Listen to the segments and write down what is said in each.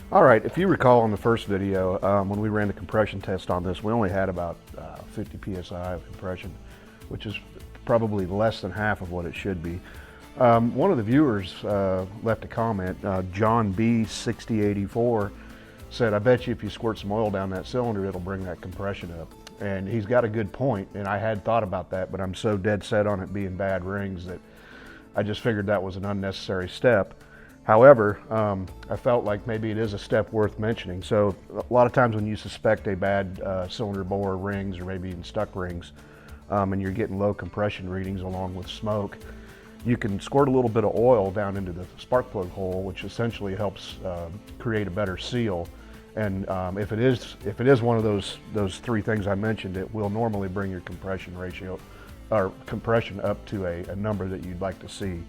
All right, if you recall in the first video, when we ran the compression test on this, we only had about 50 psi of compression, which is probably less than half of what it should be. One of the viewers left a comment, John B 6084, said, "I bet you if you squirt some oil down that cylinder, it'll bring that compression up." And he's got a good point, and I had thought about that, but I'm so dead set on it being bad rings that I just figured that was an unnecessary step. However, I felt like maybe it is a step worth mentioning. So a lot of times when you suspect a bad cylinder bore rings or maybe even stuck rings, and you're getting low compression readings along with smoke, you can squirt a little bit of oil down into the spark plug hole, which essentially helps create a better seal. And if it is one of those three things I mentioned, it will normally bring your compression ratio or compression up to a number that you'd like to see.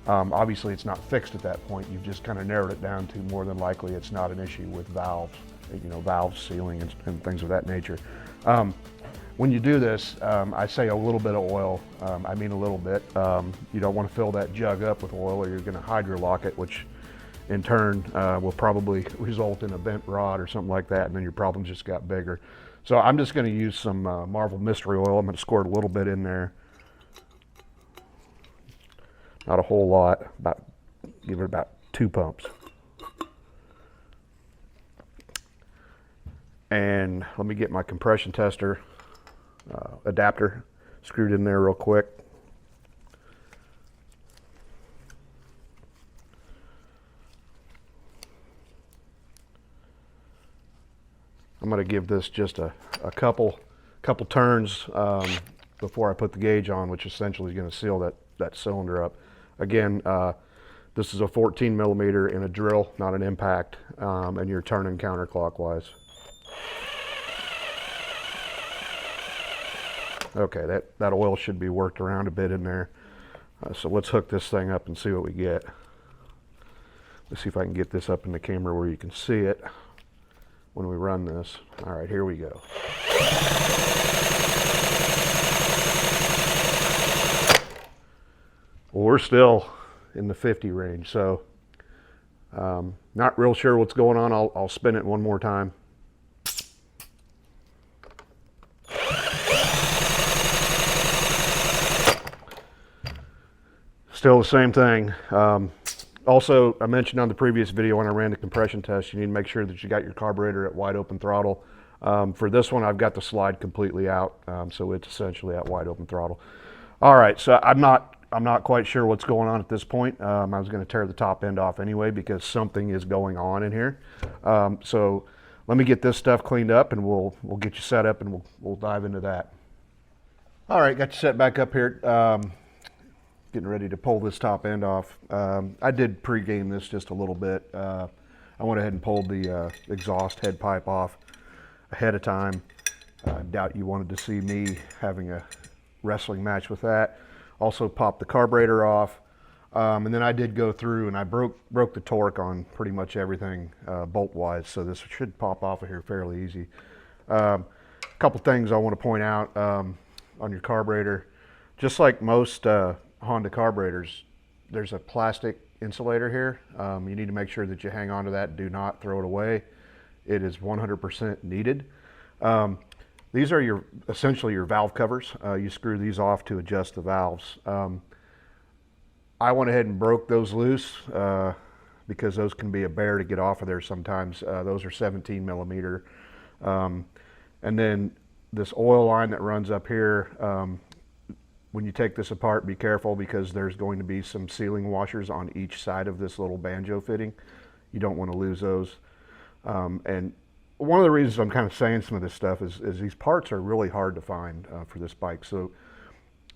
Obviously, it's not fixed at that point. You've just kind of narrowed it down to more than likely it's not an issue with valves, valve sealing and things of that nature. When you do this, I say a little bit of oil. I mean a little bit. You don't want to fill that jug up with oil or you're going to hydrolock it, which in turn will probably result in a bent rod or something like that, and then your problem just got bigger. So I'm just going to use some Marvel Mystery Oil. I'm going to squirt a little bit in there. Not a whole lot, give it about 2 pumps. And let me get my compression tester adapter screwed in there real quick. I'm going to give this just a couple turns before I put the gauge on, which essentially is going to seal that cylinder up. Again, this is a 14 millimeter in a drill, not an impact, and you're turning counterclockwise. Okay, that oil should be worked around a bit in there. So let's hook this thing up and see what we get. Let's see if I can get this up in the camera where you can see it when we run this. All right, here we go. Well, we're still in the 50 range, so not real sure what's going on. I'll spin it one more time. Still the same thing. Also, I mentioned on the previous video when I ran the compression test, you need to make sure that you got your carburetor at wide open throttle. For this one, I've got the slide completely out, so it's essentially at wide open throttle. All right, so I'm not quite sure what's going on at this point. I was going to tear the top end off anyway because something is going on in here. So let me get this stuff cleaned up and we'll get you set up and we'll dive into that. All right, got you set back up here. Getting ready to pull this top end off. I did pre-game this just a little bit. I went ahead and pulled the exhaust head pipe off ahead of time. I doubt you wanted to see me having a wrestling match with that. Also popped the carburetor off, and then I did go through and I broke the torque on pretty much everything bolt-wise, so this should pop off of here fairly easy. A couple things I want to point out on your carburetor. Just like most Honda carburetors, there's a plastic insulator here. You need to make sure that you hang on to that. Do not throw it away. It is 100% needed. These are essentially your valve covers. You screw these off to adjust the valves. I went ahead and broke those loose because those can be a bear to get off of there sometimes. Those are 17 millimeter. And then this oil line that runs up here, when you take this apart, be careful because there's going to be some sealing washers on each side of this little banjo fitting. You don't want to lose those. And one of the reasons I'm kind of saying some of this stuff is these parts are really hard to find for this bike. So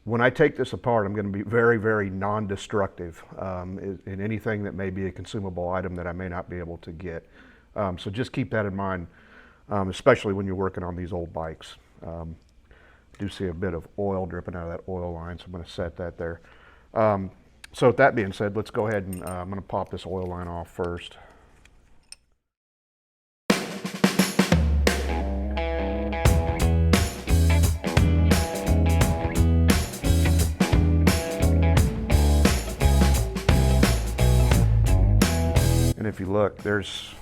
when I take this apart, I'm going to be very, very non-destructive in anything that may be a consumable item that I may not be able to get. So just keep that in mind, especially when you're working on these old bikes. Do see a bit of oil dripping out of that oil line, so I'm going to set that there. So with that being said, let's go ahead and I'm going to pop this oil line off first. And if you look, there's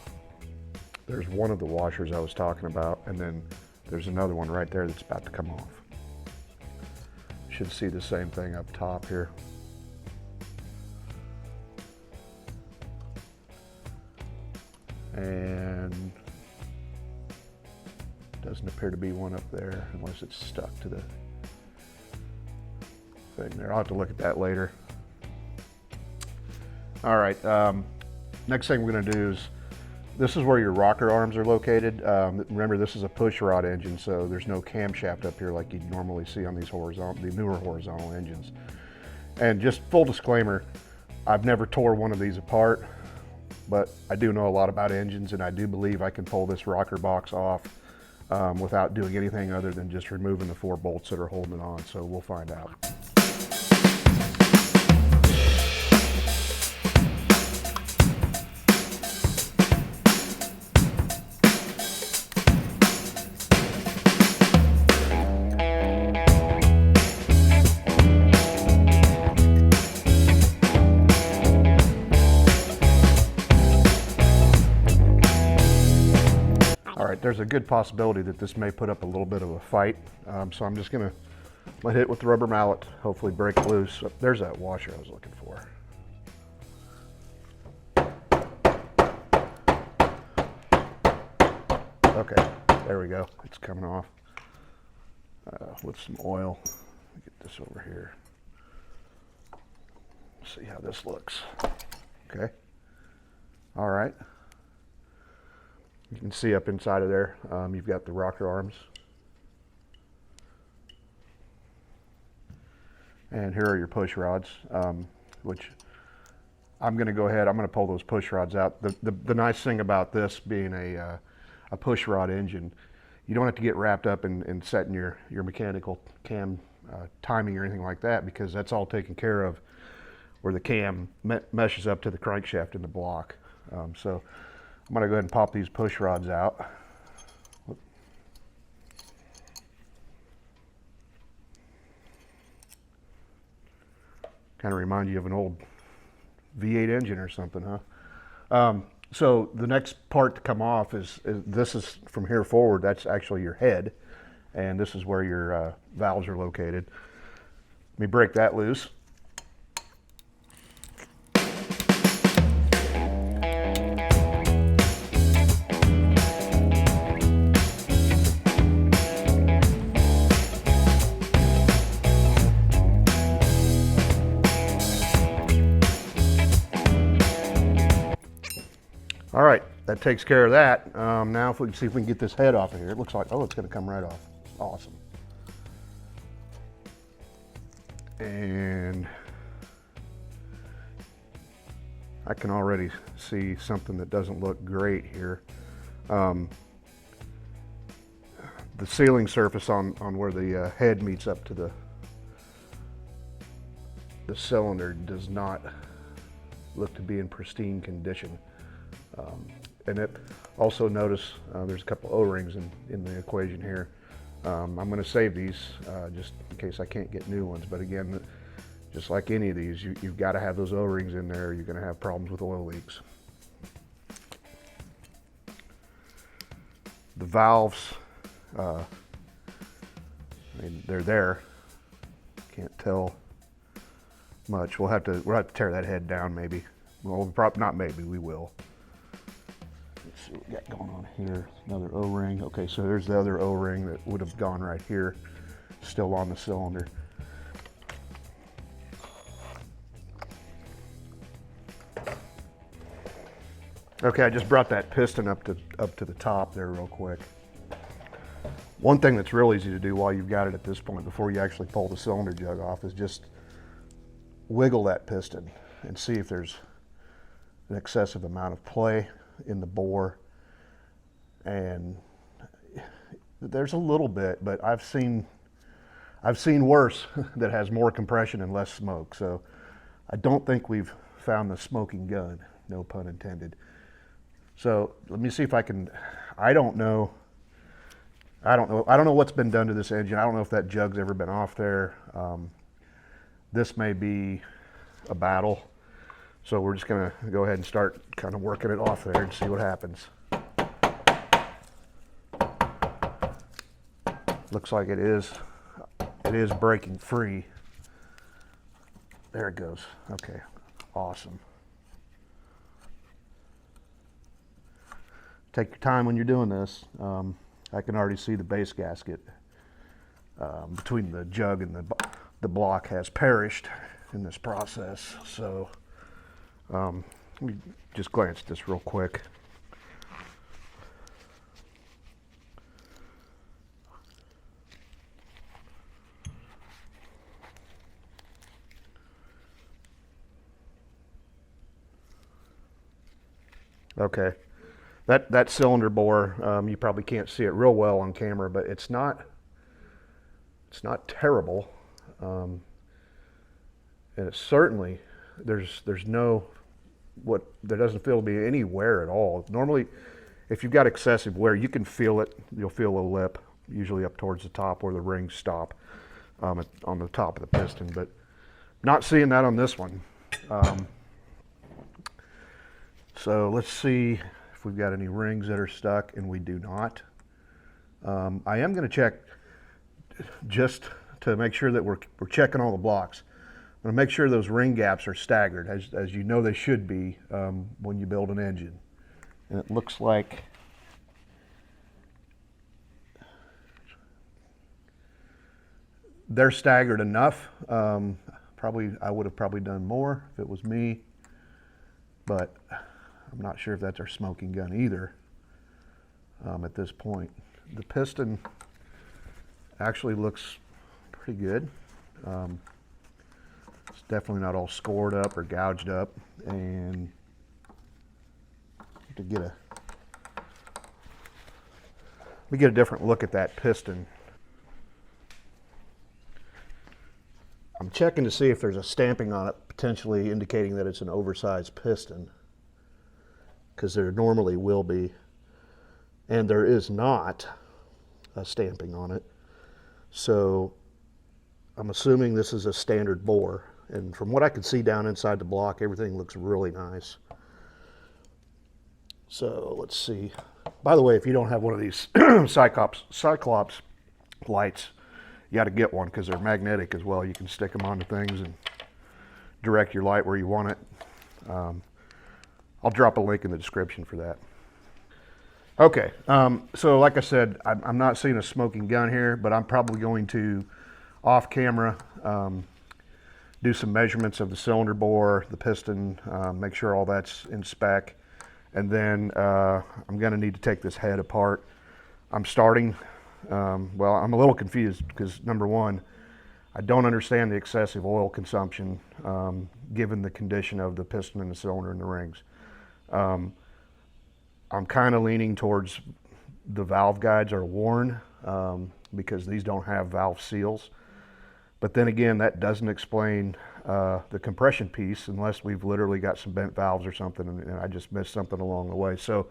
there's one of the washers I was talking about, and then there's another one right there that's about to come off. Should see the same thing up top here. And doesn't appear to be one up there unless it's stuck to the thing there. I'll have to look at that later. All right, next thing we're gonna do is, this is where your rocker arms are located. Remember, this is a push rod engine, so there's no camshaft up here like you'd normally see on these the newer horizontal engines. And just full disclaimer, I've never tore one of these apart, but I do know a lot about engines, and I do believe I can pull this rocker box off without doing anything other than just removing the 4 bolts that are holding it on, so we'll find out. There's a good possibility that this may put up a little bit of a fight, so I'm just gonna hit it with the rubber mallet, hopefully break it loose. Oh, there's that washer I was looking for. Okay, there we go. It's coming off with some oil. Let me get this over here. See how this looks. Okay. All right. You can see up inside of there, you've got the rocker arms. And here are your push rods, which I'm going to go ahead, I'm going to pull those push rods out. The nice thing about this being a push rod engine, you don't have to get wrapped up in setting your mechanical cam timing or anything like that, because that's all taken care of where the cam meshes up to the crankshaft in the block. So I'm going to go ahead and pop these push rods out. Kind of remind you of an old V8 engine or something, huh? So the next part to come off is this is from here forward, that's actually your head, and this is where your valves are located. Let me break that loose. All right, that takes care of that. Now if we can see if we can get this head off of here. It looks like, oh, it's gonna come right off. Awesome. And I can already see something that doesn't look great here. The sealing surface on where the head meets up to the cylinder does not look to be in pristine condition. And it also notice there's a couple O-rings in the equation here. I'm going to save these just in case I can't get new ones, but again, just like any of these, you've got to have those O-rings in there. You're going to have problems with oil leaks. The valves, I mean, they're there. Can't tell much. We'll have to tear that head down maybe. Well, not maybe, we will. Let's see what we got going on here. Another O-ring. Okay, so there's the other O-ring that would have gone right here, still on the cylinder. Okay, I just brought that piston up to the top there real quick. One thing that's real easy to do while you've got it at this point, before you actually pull the cylinder jug off, is just wiggle that piston and see if there's an excessive amount of play in the bore. And there's a little bit, but I've seen worse that has more compression and less smoke. So I don't think we've found the smoking gun, no pun intended. So let me see if I can, I don't know what's been done to this engine. I don't know if that jug's ever been off there. This may be a battle. So we're just gonna go ahead and start kind of working it off there and see what happens. Looks like it is breaking free. There it goes. Okay, awesome. Take your time when you're doing this. I can already see the base gasket between the jug and the block has perished in this process. So let me just glance at this real quick. Okay, that cylinder bore, you probably can't see it real well on camera, but it's not terrible, and it's certainly there doesn't feel to be any wear at all. Normally, if you've got excessive wear, you can feel it. You'll feel a lip, usually up towards the top where the rings stop, on the top of the piston, but not seeing that on this one. So let's see if we've got any rings that are stuck, and we do not. I am going to check just to make sure that we're checking all the blocks. I'm going to make sure those ring gaps are staggered, as you know they should be when you build an engine. And it looks like they're staggered enough. I would have probably done more if it was me, but I'm not sure if that's our smoking gun either at this point. The piston actually looks pretty good. It's definitely not all scored up or gouged up. And to get a different look at that piston. I'm checking to see if there's a stamping on it, potentially indicating that it's an oversized piston, because there normally will be, and there is not a stamping on it. So I'm assuming this is a standard bore, and from what I can see down inside the block, everything looks really nice. So let's see. By the way, if you don't have one of these Cyclops lights, you got to get one, because they're magnetic as well. You can stick them onto things and direct your light where you want it. I'll drop a link in the description for that. Okay, so like I said, I'm not seeing a smoking gun here, but I'm probably going to, off camera, do some measurements of the cylinder bore, the piston, make sure all that's in spec, and then I'm going to need to take this head apart. I'm starting, well, I'm a little confused because, number one, I don't understand the excessive oil consumption given the condition of the piston and the cylinder and the rings. I'm kind of leaning towards the valve guides are worn because these don't have valve seals. But then again, that doesn't explain the compression piece unless we've literally got some bent valves or something and I just missed something along the way. So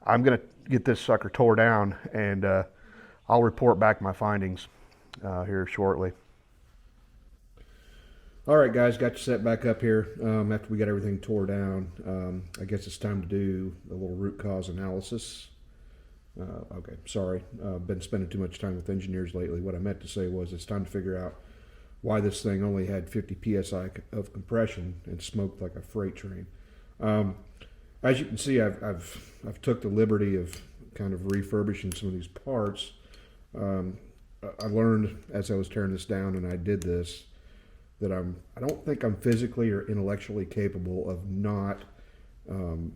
I'm going to get this sucker tore down, and I'll report back my findings here shortly. All right, guys, got you set back up here after we got everything tore down. I guess it's time to do a little root cause analysis. Okay, sorry, been spending too much time with engineers lately. What I meant to say was it's time to figure out why this thing only had 50 psi of compression and smoked like a freight train. As you can see, I've took the liberty of kind of refurbishing some of these parts. I learned as I was tearing this down and I did this that I don't think I'm physically or intellectually capable of not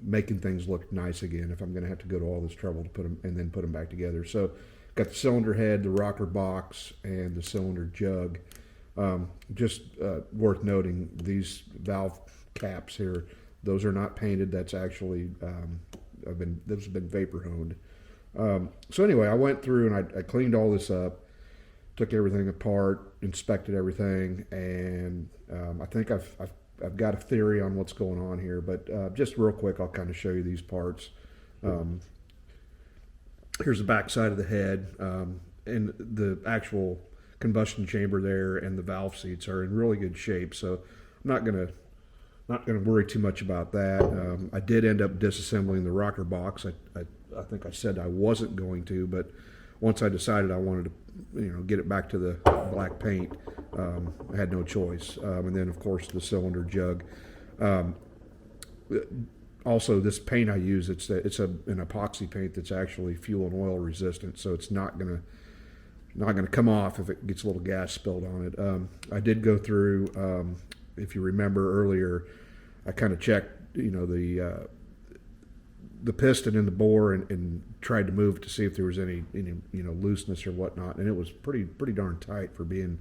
making things look nice again if I'm going to have to go to all this trouble to put them and then put them back together. So got the cylinder head, the rocker box, and the cylinder jug. Just worth noting, these valve caps here, those are not painted. That's actually those have been vapor honed. So anyway, I went through and I cleaned all this up, took everything apart, inspected everything, and I think I've got a theory on what's going on here. But just real quick, I'll kind of show you these parts. Here's the back side of the head, and the actual combustion chamber there, and the valve seats are in really good shape. So I'm not gonna worry too much about that. I did end up disassembling the rocker box. I think I said I wasn't going to, but once I decided I wanted to get it back to the black paint. I had no choice. And then of course the cylinder jug. Also, this paint I use, it's an epoxy paint that's actually fuel and oil resistant, so it's not gonna come off if it gets a little gas spilled on it. I did go through, if you remember earlier, I kind of checked, the piston in the bore and tried to move it to see if there was any looseness or whatnot, and it was pretty darn tight for being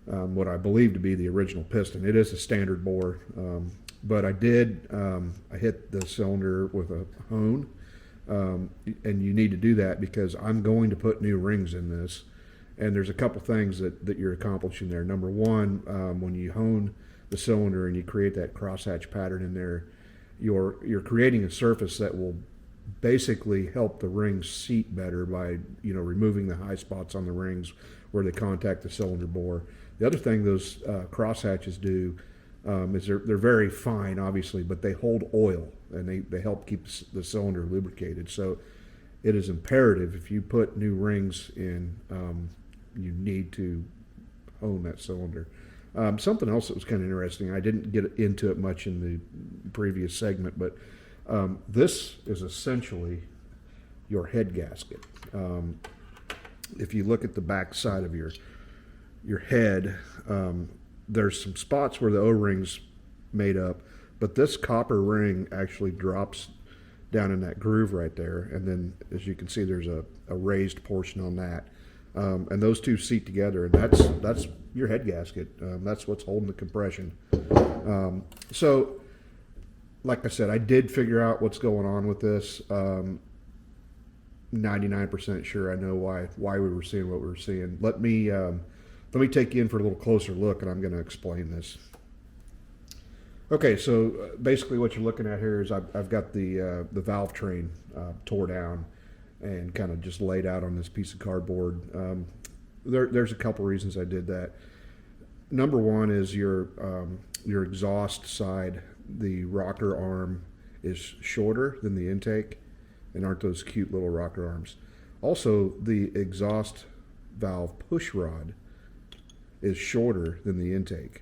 what I believe to be the original piston. It is a standard bore, but I hit the cylinder with a hone, and you need to do that because I'm going to put new rings in this, and there's a couple things that you're accomplishing there. Number one, when you hone the cylinder and you create that crosshatch pattern in there, you're creating a surface that will basically help the rings seat better by removing the high spots on the rings where they contact the cylinder bore. The other thing those crosshatches do is they're very fine, obviously, but they hold oil and they help keep the cylinder lubricated. So it is imperative if you put new rings in, you need to hone that cylinder. Something else that was kind of interesting, I didn't get into it much in the previous segment, but this is essentially your head gasket. If you look at the back side of your head, there's some spots where the O-ring's made up, but this copper ring actually drops down in that groove right there, and then as you can see there's a raised portion on that, and those two seat together, and that's your head gasket. That's what's holding the compression. So like I said, I did figure out what's going on with this. 99% sure I know why we were seeing what we were seeing. Let me take you in for a little closer look, and I'm going to explain this. Okay, so basically what you're looking at here is I've got the valve train tore down and kind of just laid out on this piece of cardboard. There's a couple reasons I did that. Number one is your exhaust side, the rocker arm is shorter than the intake, and aren't those cute little rocker arms. Also, the exhaust valve push rod is shorter than the intake.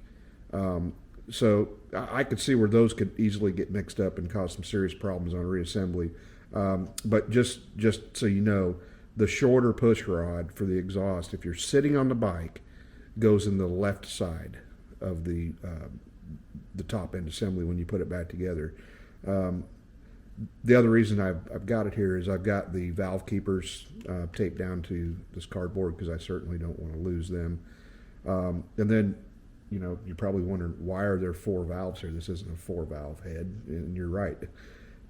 So I could see where those could easily get mixed up and cause some serious problems on reassembly. But just so you know, the shorter push rod for the exhaust, if you're sitting on the bike, goes in the left side of the top end assembly when you put it back together. The other reason I've got it here is I've got the valve keepers taped down to this cardboard because I certainly don't want to lose them. And then, you're probably wondering, why are there 4 valves here? This isn't a 4-valve head, and you're right,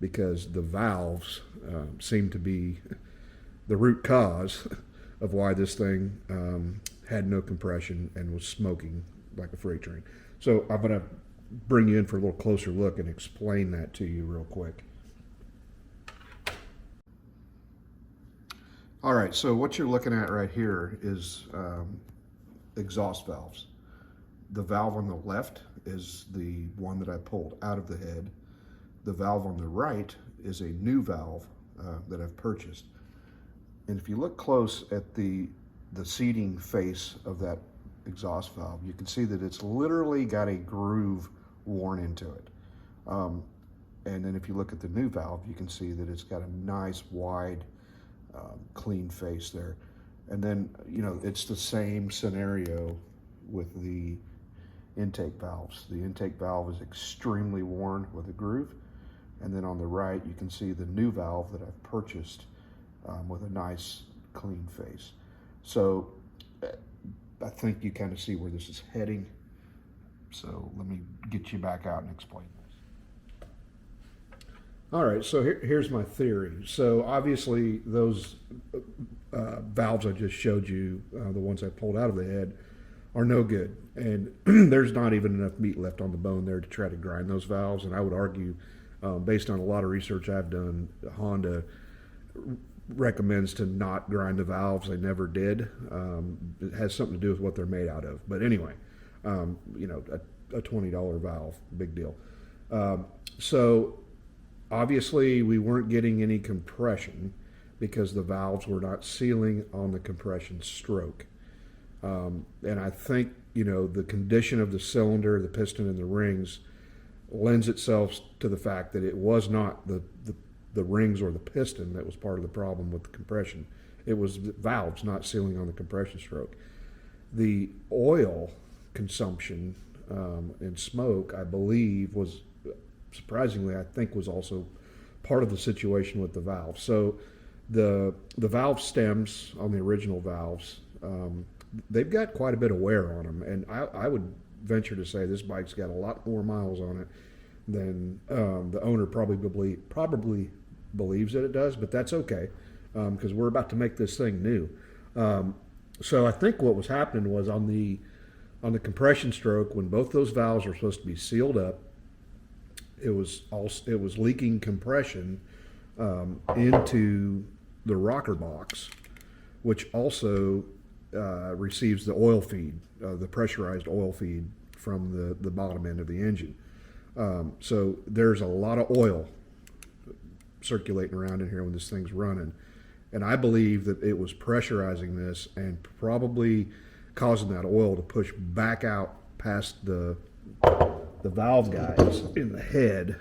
because the valves seem to be the root cause of why this thing had no compression and was smoking like a freight train. So I'm going to bring you in for a little closer look and explain that to you real quick. All right, so what you're looking at right here is exhaust valves. The valve on the left is the one that I pulled out of the head. The valve on the right is a new valve that I've purchased. And if you look close at the seating face of that exhaust valve, you can see that it's literally got a groove worn into it. And then if you look at the new valve, you can see that it's got a nice wide clean face there. And then, it's the same scenario with the intake valves. The intake valve is extremely worn with a groove. And then on the right, you can see the new valve that I've purchased with a nice clean face. So I think you kind of see where this is heading. So let me get you back out and explain this. All right, so here's my theory. So obviously those valves I just showed you, the ones I pulled out of the head, are no good. And there's not even enough meat left on the bone there to try to grind those valves. And I would argue, based on a lot of research I've done, Honda recommends to not grind the valves. They never did. It has something to do with what they're made out of. But anyway, a $20 valve, big deal. So obviously we weren't getting any compression. because the valves were not sealing on the compression stroke. And I think, the condition of the cylinder, the piston, and the rings lends itself to the fact that it was not the rings or the piston that was part of the problem with the compression. It was the valves not sealing on the compression stroke. The oil consumption and smoke, I believe, was surprisingly, I think, was also part of the situation with the valve. So the valve stems on the original valves, they've got quite a bit of wear on them, and I would venture to say this bike's got a lot more miles on it than the owner probably believes that it does, but that's okay, because we're about to make this thing new. So I think what was happening was on the compression stroke, when both those valves are supposed to be sealed up, it was leaking compression into the rocker box, which also receives the oil feed, the pressurized oil feed from the bottom end of the engine. So there's a lot of oil circulating around in here when this thing's running. And I believe that it was pressurizing this and probably causing that oil to push back out past the valve guides in the head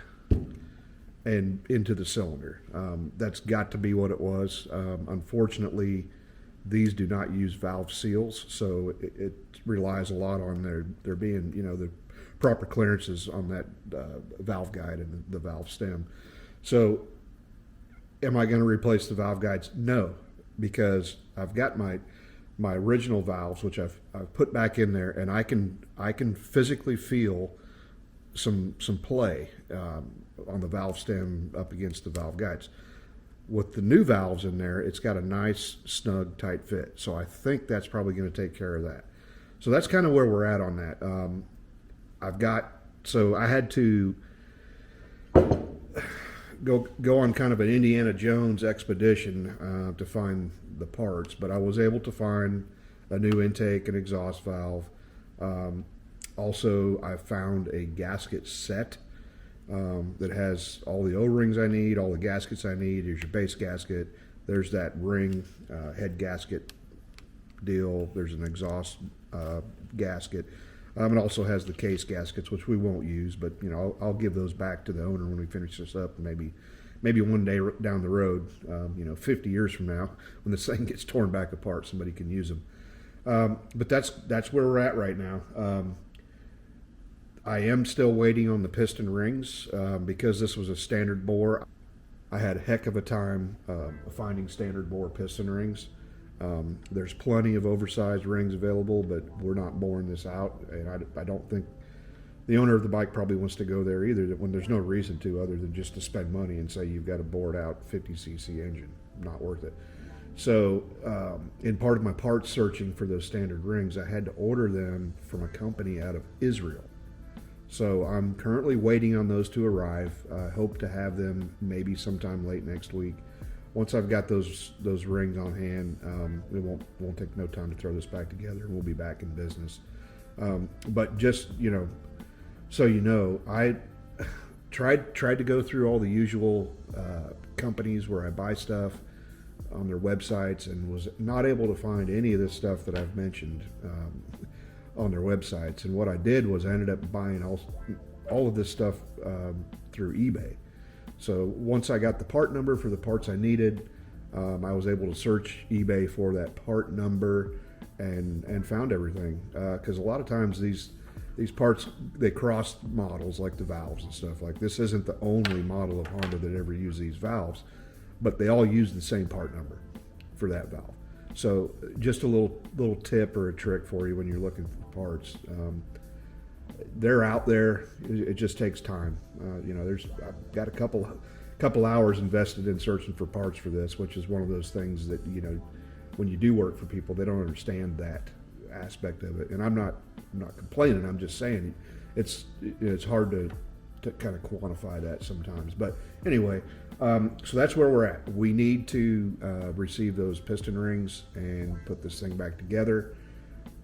and into the cylinder. That's got to be what it was. Unfortunately, these do not use valve seals, so it relies a lot on there being, the proper clearances on that valve guide and the valve stem. So am I going to replace the valve guides? No, because I've got my original valves, which I've put back in there, and I can physically feel some play on the valve stem up against the valve guides. With the new valves in there, it's got a nice, snug, tight fit. So I think that's probably going to take care of that. So that's kind of where we're at on that. I had to go on kind of an Indiana Jones expedition to find the parts, but I was able to find a new intake and exhaust valve. Also, I found a gasket set that has all the O-rings I need, all the gaskets I need. There's your base gasket. There's that ring head gasket deal. There's an exhaust gasket. It also has the case gaskets, which we won't use, but I'll give those back to the owner when we finish this up. Maybe one day down the road, 50 years from now, when this thing gets torn back apart, somebody can use them. But that's where we're at right now. I am still waiting on the piston rings because this was a standard bore. I had a heck of a time finding standard bore piston rings. There's plenty of oversized rings available, but we're not boring this out, and I don't think the owner of the bike probably wants to go there either, when there's no reason to other than just to spend money and say you've got a bored out 50cc engine. Not worth it. So in part of my parts searching for those standard rings, I had to order them from a company out of Israel. So I'm currently waiting on those to arrive. I hope to have them maybe sometime late next week. Once I've got those rings on hand, it won't take no time to throw this back together, and we'll be back in business. But just so I tried to go through all the usual companies where I buy stuff on their websites, and was not able to find any of this stuff that I've mentioned on their websites. And what I did was I ended up buying all of this stuff through eBay. So once I got the part number for the parts I needed, I was able to search eBay for that part number and found everything. Because a lot of times these parts, they cross models, like the valves and stuff. Like, this isn't the only model of Honda that ever used these valves, but they all use the same part number for that valve. So just a little tip or a trick for you when you're looking for parts. They're out there. It just takes time. I've got a couple hours invested in searching for parts for this, which is one of those things that, when you do work for people, they don't understand that aspect of it. And I'm not complaining. I'm just saying it's hard to kind of quantify that sometimes. But anyway, so that's where we're at. We need to receive those piston rings and put this thing back together,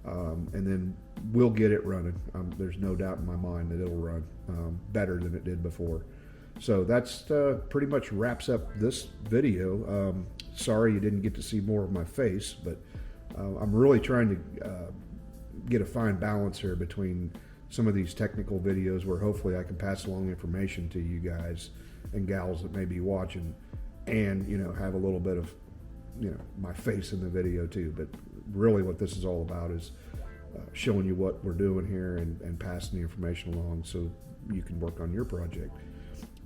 and then we'll get it running. There's no doubt in my mind that it'll run better than it did before. So that's pretty much wraps up this video. sorry you didn't get to see more of my face, but I'm really trying to get a fine balance here between some of these technical videos where hopefully I can pass along information to you guys and gals that may be watching, and have a little bit of my face in the video too. But really what this is all about is showing you what we're doing here and passing the information along so you can work on your project.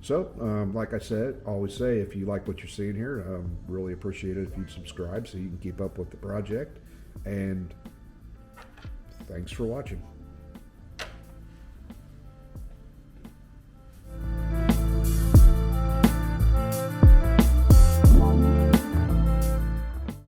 So like I said, always say, if you like what you're seeing here, really appreciate it if you'd subscribe so you can keep up with the project. And thanks for watching.